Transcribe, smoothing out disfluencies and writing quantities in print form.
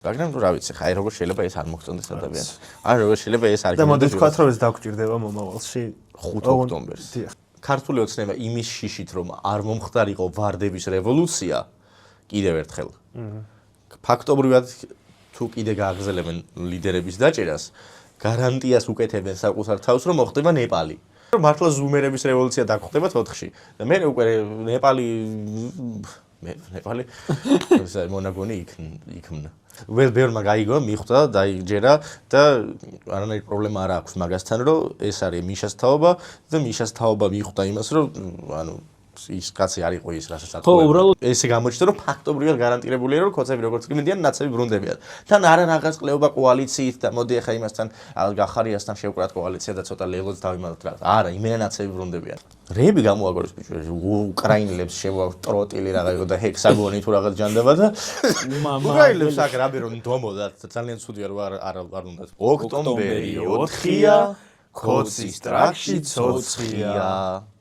მაგრამ რა ვიცი, ხა როგორ შეიძლება ეს არ მოგწონდეს ადამიანს. ან როგორ შეიძლება ეს არ და მოდით ვთქვათ, რომ ეს დაგჭირდება მომავალში 5 ოქტომბერს. ქართული ოცნება იმის შიშით, რომ არ მომხდარიყო ვარდების რევოლუცია, კიდევ ერთხელ. ფაქტობრივად თუ კიდე გააგრძელებენ ლიდერების დაჭერას, გარანტიას უკეთებენ საკუთარ თავს, რომ მოხდება ნეპალი. მართლა ზუმერების რევოლუცია დაგხვდება 4-ში. და მე უკვე ნეპალი მონაგონი იქმნა. ბევრმა გაიგო, მიხვდა, დაიჯერა და არანაირი პრობლემა არ აქვს მაგასთან, რომ ეს არის მიშას თაობა და მიშას თაობა მიხვდა იმას, რომ ანუ ის კაცი არ იყო ის, რასაც ატყუებდა. ესე გამოჩნდა, რომ ფაქტობრივად გარანტირებულია, რომ ქოცები როგორც კი მიდიან, ნაცები ბრუნდებიან. თან არა რაღაც ყლეობა კოალიციით და მოდი ახლა იმასთან გახარიასთან შევკრათ კოალიცია და ცოტა ლელოც დავიმალოთ რა. არა, იმენა ნაცები ბრუნდებიან. რეები გამოაგორეს ბიჭო, უკრაინელებს შევავტროტილი რაღაც იყო და ჰექსაგონი თუ რაღაც ჯანდაბა და უკრაინელებს აქ რაბი რომ დომოდა ძალიან ცუდია რომ არ უნდა. ოქტომბერი 4-ია, ქოცის ტრაქში ცოცხია.